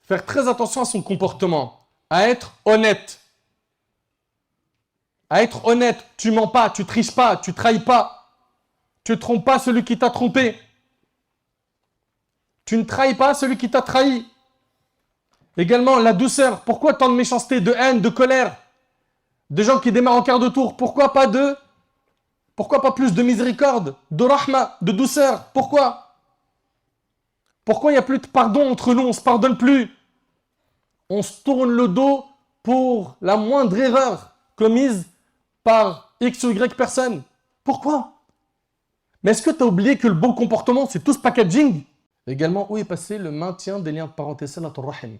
faire très attention à son comportement, à être honnête. À être honnête, tu mens pas, tu triches pas, tu trahis pas. Tu ne trompes pas celui qui t'a trompé. Tu ne trahis pas celui qui t'a trahi. Également, la douceur. Pourquoi tant de méchanceté, de haine, de colère? De gens qui démarrent en quart de tour. Pourquoi pas plus de miséricorde, de rahma, de douceur? Pourquoi il n'y a plus de pardon entre nous? On ne se pardonne plus. On se tourne le dos pour la moindre erreur commise par X ou Y personne. Pourquoi? Mais est-ce que tu as oublié que le bon comportement, c'est tout ce packaging? Également, où est passé le maintien des liens de parenté, salatul rahim?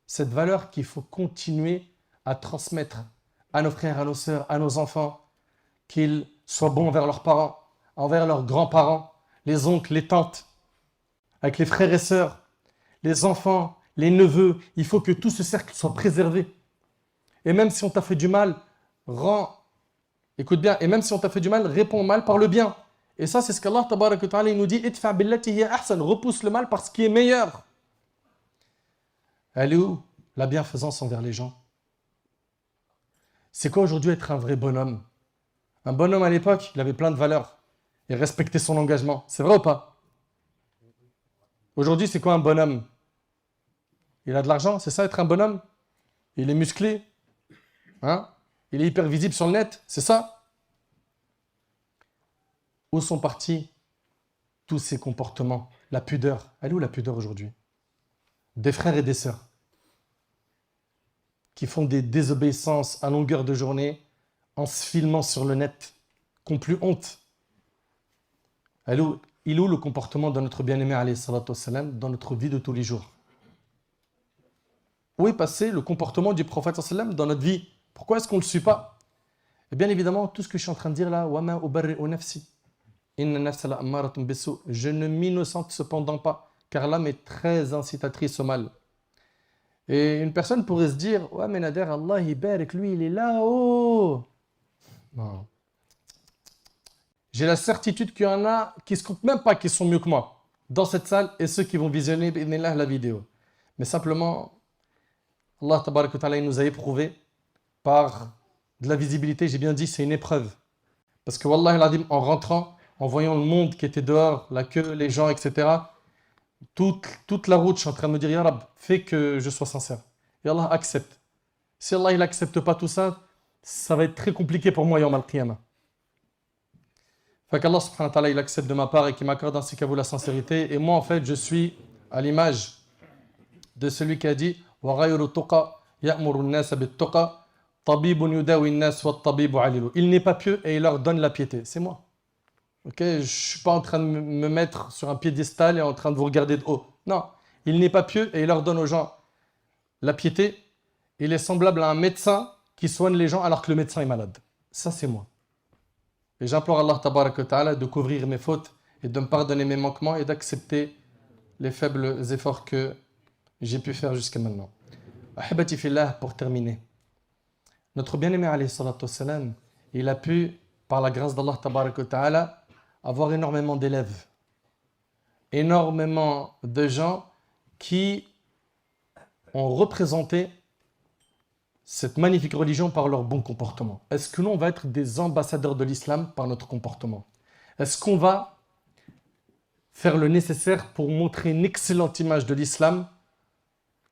Cette valeur qu'il faut continuer à transmettre à nos frères, à nos sœurs, à nos enfants, qu'ils soient bons envers leurs parents, envers leurs grands-parents, les oncles, les tantes, avec les frères et sœurs, les enfants, les neveux. Il faut que tout ce cercle soit préservé. Et même si on t'a fait du mal, écoute bien, et même si on t'a fait du mal, réponds au mal par le bien. Et ça, c'est ce qu'Allah tabaraka wa ta'ala il nous dit, idfa billati hiya ahsan, repousse le mal par ce qui est meilleur. Elle est où la bienfaisance envers les gens? C'est quoi aujourd'hui être un vrai bonhomme? Un bonhomme à l'époque, il avait plein de valeurs. Il respectait son engagement. C'est vrai ou pas? Aujourd'hui, c'est quoi un bonhomme? Il a de l'argent, c'est ça être un bonhomme? Il est musclé, hein? Il est hyper visible sur le net, c'est ça? Où sont partis tous ces comportements? La pudeur. Elle est où la pudeur aujourd'hui? Des frères et des sœurs qui font des désobéissances à longueur de journée en se filmant sur le net, qui n'ont plus honte. Il est où le comportement de notre bien-aimé alayhi salatu wassalam dans notre vie de tous les jours? Où est passé le comportement du prophète sallallahu alayhi wa sallam dans notre vie? Pourquoi est-ce qu'on ne le suit pas? Et bien évidemment, tout ce que je suis en train de dire là, وَمَا أُبَرِّئُ نَفْسِي إِنَّ النَّفْسَ لَأَمَّارَةٌ بِالسُّوءِ, je ne m'innocente cependant pas, car l'âme est très incitatrice au mal. Et une personne pourrait se dire, ouais mais Nader, Allah il barik, lui il est là-haut. Non. J'ai la certitude qu'il y en a qui ne se comptent même pas qui sont mieux que moi dans cette salle et ceux qui vont visionner la vidéo. Mais simplement, Allah tabarak wa ta'ala, il nous a éprouvé par de la visibilité. J'ai bien dit, c'est une épreuve. Parce que Wallah al-Adim, en rentrant, en voyant le monde qui était dehors, la queue, les gens, etc., toute la route, je suis en train de me dire, Ya Rab, fais que je sois sincère. Et Allah accepte. Si Allah il n'accepte pas tout ça, ça va être très compliqué pour moi, Yawm al-Qiyamah. Fait qu'Allah subhanahu wa ta'ala, il accepte de ma part et qu'il m'accorde ainsi qu'à vous la sincérité. Et moi, en fait, je suis à l'image de celui qui a dit وَغَيْرُ التُّقَى يَأْمُرُ النَّاسَ بِالتُّقَى طَبِيبٌ يُدَاوِي النَّاسَ وَالطَّبِيبُ عَلِيلُ. Il n'est pas pieux et il leur donne la piété. C'est moi. Okay, je ne suis pas en train de me mettre sur un piédestal et en train de vous regarder de haut. Non, il n'est pas pieux et il leur donne aux gens la piété. Il est semblable à un médecin qui soigne les gens alors que le médecin est malade. Ça, c'est moi. Et j'implore Allah tabarak wa ta'ala de couvrir mes fautes et de me pardonner mes manquements et d'accepter les faibles efforts que j'ai pu faire jusqu'à maintenant. Ahibati fillah, pour terminer. Notre bien-aimé alayhi salatu wassalam, il a pu, par la grâce d'Allah tabarak wa ta'ala, avoir énormément d'élèves, énormément de gens qui ont représenté cette magnifique religion par leur bon comportement. Est-ce que l'on va être des ambassadeurs de l'islam par notre comportement? Est-ce qu'on va faire le nécessaire pour montrer une excellente image de l'islam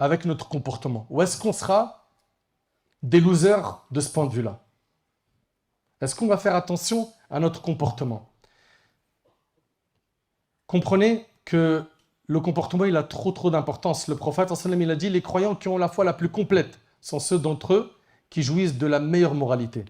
avec notre comportement? Ou est-ce qu'on sera des losers de ce point de vue-là? Est-ce qu'on va faire attention à notre comportement? Comprenez que le comportement, il a trop d'importance. Le prophète, il a dit, les croyants qui ont la foi la plus complète sont ceux d'entre eux qui jouissent de la meilleure moralité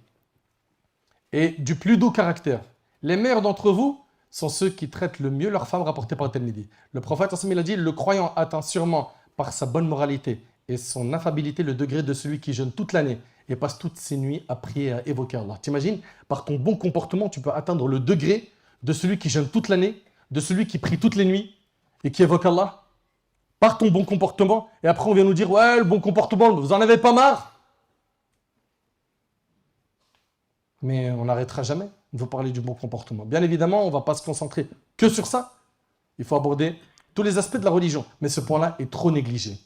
et du plus doux caractère. Les meilleurs d'entre vous sont ceux qui traitent le mieux leurs femmes, rapportées par Tirmidhi. Le prophète, il a dit, le croyant atteint sûrement par sa bonne moralité et son affabilité le degré de celui qui jeûne toute l'année et passe toutes ses nuits à prier et à évoquer Allah. T'imagines, par ton bon comportement, tu peux atteindre le degré de celui qui jeûne toute l'année, de celui qui prie toutes les nuits et qui évoque Allah, par ton bon comportement. Et après on vient nous dire, ouais, le bon comportement, vous en avez pas marre? Mais on n'arrêtera jamais de vous parler du bon comportement. Bien évidemment, on ne va pas se concentrer que sur ça. Il faut aborder tous les aspects de la religion. Mais ce point-là est trop négligé.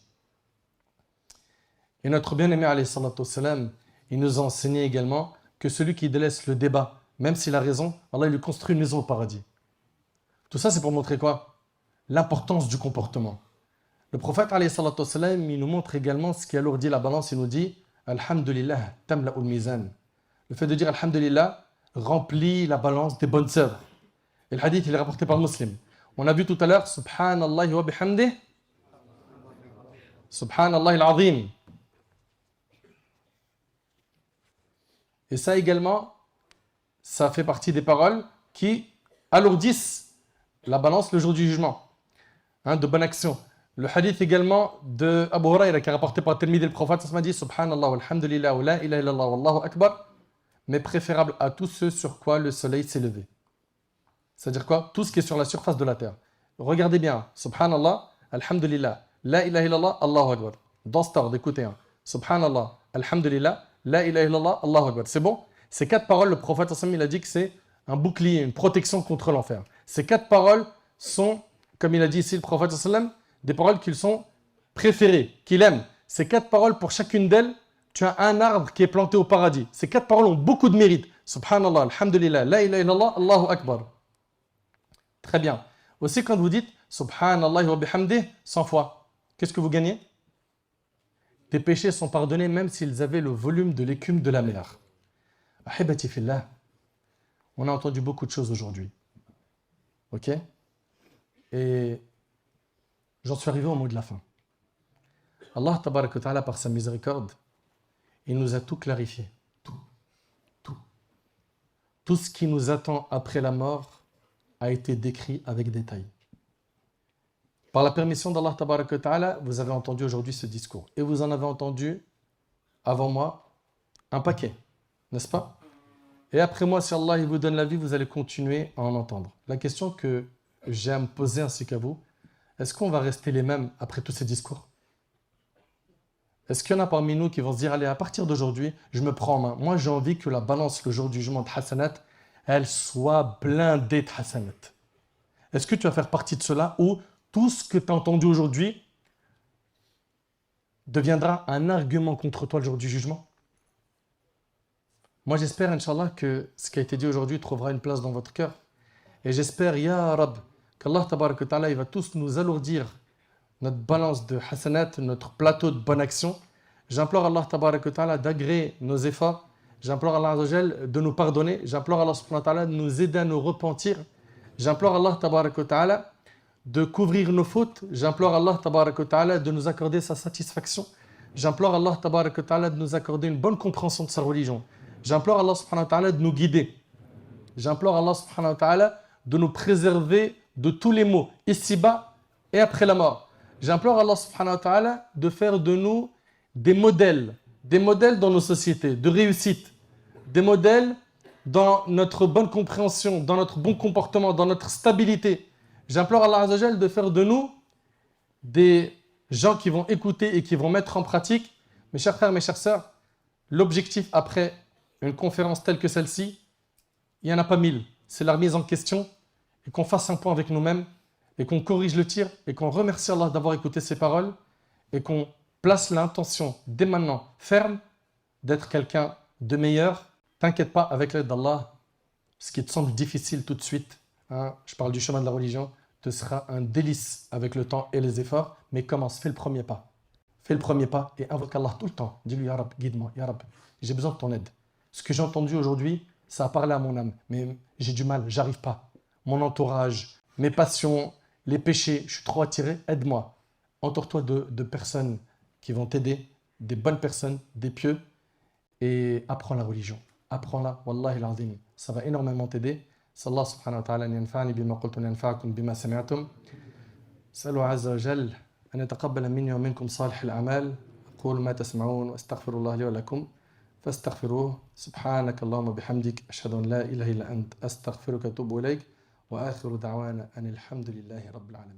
Et notre bien-aimé, alayhi salatu wassalam, il nous a enseigné également que celui qui délaisse le débat, même s'il a raison, Allah il lui construit une maison au paradis. Tout ça, c'est pour montrer quoi? L'importance du comportement. Le prophète, alayhi salatu wassalam, il nous montre également ce qui alourdit la balance. Il nous dit Alhamdulillah, tamla'ul mizan. Le fait de dire Alhamdulillah remplit la balance des bonnes œuvres. Et le hadith, il est rapporté par Muslim. On a vu tout à l'heure Subhanallah wa bihamdih, Subhanallah al-azim. Et ça également, ça fait partie des paroles qui alourdissent la balance le jour du jugement, de bonne action. Le hadith également de Abu Huraira qui est rapporté par Tirmidhi, le prophète m'a dit Subhanallah walhamdulillah wa la ilaha illallah wallahu akbar, mais préférable à tous ceux sur quoi le soleil s'est levé. C'est-à-dire quoi? Tout ce qui est sur la surface de la terre. Regardez bien, Subhanallah, alhamdulillah, la ilaha illallah, Allahu akbar. Dans cet ordre, écoutez, Subhanallah, alhamdulillah, la ilaha illallah, Allahu akbar. C'est bon? Ces 4 paroles, le prophète il a dit que c'est un bouclier, une protection contre l'enfer. Ces 4 paroles sont, comme il a dit ici le prophète des paroles qu'ils sont préférées, qu'il aime. Ces 4 paroles, pour chacune d'elles, tu as un arbre qui est planté au paradis. Ces 4 paroles ont beaucoup de mérite. Subhanallah, alhamdulillah, la ilaha illallah, Allahu akbar. Très bien. Aussi, quand vous dites Subhanallah wa bihamdih 100 fois, qu'est-ce que vous gagnez? Tes péchés sont pardonnés même s'ils avaient le volume de l'écume de la mer. Ahibati fillah, on a entendu beaucoup de choses aujourd'hui. Ok? Et j'en suis arrivé au mot de la fin. Allah, tabaraka wa ta'ala, par sa miséricorde, il nous a tout clarifié. Tout. Tout ce qui nous attend après la mort a été décrit avec détail. Par la permission d'Allah tabaraka wa ta'ala, vous avez entendu aujourd'hui ce discours. Et vous en avez entendu, avant moi, un paquet. N'est-ce pas? Et après moi, si Allah il vous donne la vie, vous allez continuer à en entendre. La question que j'ai à me poser ainsi qu'à vous, est-ce qu'on va rester les mêmes après tous ces discours? Est-ce qu'il y en a parmi nous qui vont se dire, allez, à partir d'aujourd'hui, je me prends en main. Moi, j'ai envie que la balance, le jour du jugement de Hassanat, elle soit blindée de Hassanat. Est-ce que tu vas faire partie de cela ou tout ce que tu as entendu aujourd'hui deviendra un argument contre toi le jour du jugement? Moi, j'espère, Inch'Allah, que ce qui a été dit aujourd'hui trouvera une place dans votre cœur. Et j'espère, Ya Rab, qu'Allah Tabarak wa Ta'ala, il va tous nous alourdir notre balance de hasanat, notre plateau de bonne action. J'implore Allah Tabarak wa Ta'ala d'agréer nos efforts. J'implore Allah Azza wa Jal de nous pardonner. J'implore Allah Subhanahu wa Ta'ala de nous aider à nous repentir. J'implore Allah Tabarak wa Ta'ala de couvrir nos fautes. J'implore Allah Tabarak wa Ta'ala de nous accorder sa satisfaction. J'implore Allah Tabarak wa Ta'ala de nous accorder une bonne compréhension de sa religion. J'implore Allah Subhanahu wa Ta'ala de nous guider. J'implore Allah Subhanahu wa Ta'ala de nous préserver de tous les maux, ici-bas et après la mort. J'implore Allah Subhanahu wa Ta'ala de faire de nous des modèles dans nos sociétés, de réussite, des modèles dans notre bonne compréhension, dans notre bon comportement, dans notre stabilité. J'implore Allah Azza wa Jal de faire de nous des gens qui vont écouter et qui vont mettre en pratique. Mes chers frères, mes chères sœurs, l'objectif après une conférence telle que celle-ci, il n'y en a pas 1000. C'est la remise en question et qu'on fasse un point avec nous-mêmes et qu'on corrige le tir et qu'on remercie Allah d'avoir écouté ces paroles et qu'on place l'intention dès maintenant ferme d'être quelqu'un de meilleur. T'inquiète pas, avec l'aide d'Allah, ce qui te semble difficile tout de suite, je parle du chemin de la religion, te sera un délice avec le temps et les efforts, mais commence, fais le premier pas. Fais le premier pas et invoque Allah tout le temps. Dis-lui, Ya Rab, guide-moi, Ya Rab, j'ai besoin de ton aide. Ce que j'ai entendu aujourd'hui, ça a parlé à mon âme, mais j'ai du mal, j'arrive pas. Mon entourage, mes passions, les péchés, je suis trop attiré, aide-moi. Entoure-toi de personnes qui vont t'aider, des bonnes personnes, des pieux, et apprends la religion. Apprends-la, Wallahi al-azim. Ça va énormément t'aider. Sallallahu subhanahu wa ta'ala yanfa'ani bima qultu yanfa'akum bima sami'tum. Salu azza wa jal an yataqabbala minni wa minkum salih al-a'mal. أقول ما تسمعون وأستغفر الله لي ولكم فاستغفروه سبحانك اللهم وبحمدك أشهد أن لا إله إلا أنت أستغفرك وأتوب إليك وآخر دعوانا أن الحمد لله رب العالمين